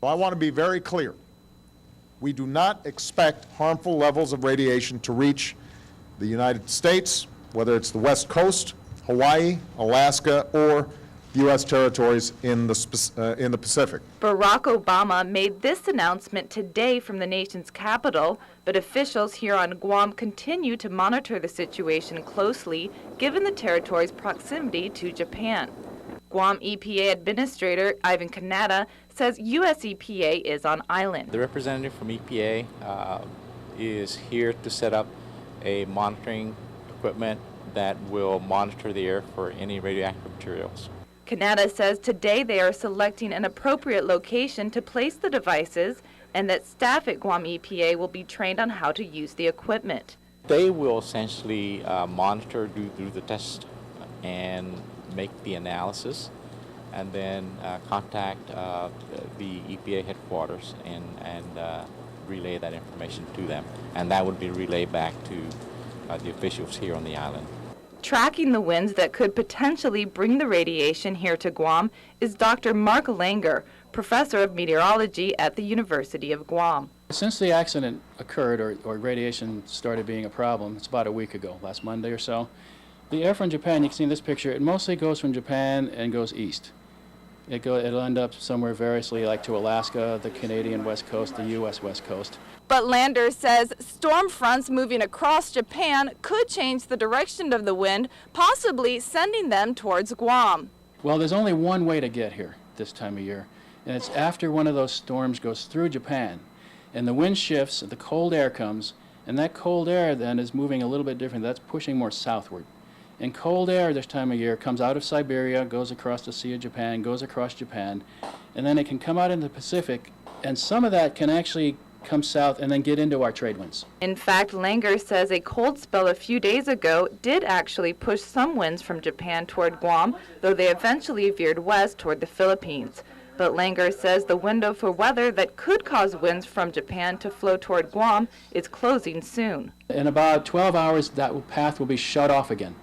I want to be very clear. We do not expect harmful levels of radiation to reach the United States, whether it's the West Coast, Hawaii, Alaska, or U.S. territories in the Pacific. Barack Obama made this announcement today from the nation's capital, but officials here on Guam continue to monitor the situation closely, given the territory's proximity to Japan. Guam EPA Administrator Ivan Kanata says U.S. EPA is on island. The representative from EPA is here to set up a monitoring equipment that will monitor the air for any radioactive materials. Kanata says today they are selecting an appropriate location to place the devices and that staff at Guam EPA will be trained on how to use the equipment. They will essentially monitor, do the test, and make the analysis, and then contact the EPA headquarters and relay that information to them. And that would be relayed back to the officials here on the island. Tracking the winds that could potentially bring the radiation here to Guam is Dr. Mark Langer, professor of meteorology at the University of Guam. Since the accident occurred or radiation started being a problem, it's about a week ago, last Monday or so, the air from Japan, you can see in this picture, it mostly goes from Japan and goes east. It'll end up somewhere variously, like to Alaska, the Canadian West Coast, the U.S. West Coast. But Lander says storm fronts moving across Japan could change the direction of the wind, possibly sending them towards Guam. Well, there's only one way to get here this time of year, and it's after one of those storms goes through Japan, and the wind shifts, the cold air comes, and that cold air then is moving a little bit different. That's pushing more southward. And cold air this time of year comes out of Siberia, goes across the Sea of Japan, goes across Japan, and then it can come out into the Pacific, and some of that can actually come south and then get into our trade winds. In fact, Langer says a cold spell a few days ago did actually push some winds from Japan toward Guam, though they eventually veered west toward the Philippines. But Langer says the window for weather that could cause winds from Japan to flow toward Guam is closing soon. In about 12 hours, that path will be shut off again.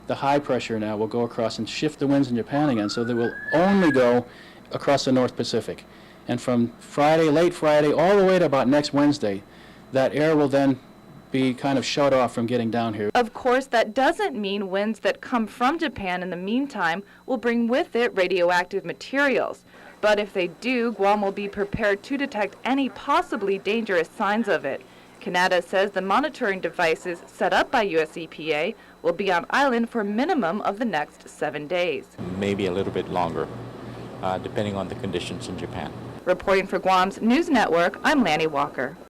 The high pressure now will go across and shift the winds in Japan again, so they will only go across the North Pacific. And from Friday, late Friday, all the way to about next Wednesday, that air will then be kind of shut off from getting down here. Of course, that doesn't mean winds that come from Japan in the meantime will bring with it radioactive materials. But if they do, Guam will be prepared to detect any possibly dangerous signs of it. Kanata says the monitoring devices set up by U.S. EPA will be on island for a minimum of the next 7 days. Maybe a little bit longer, depending on the conditions in Japan. Reporting for Guam's News Network, I'm Lanny Walker.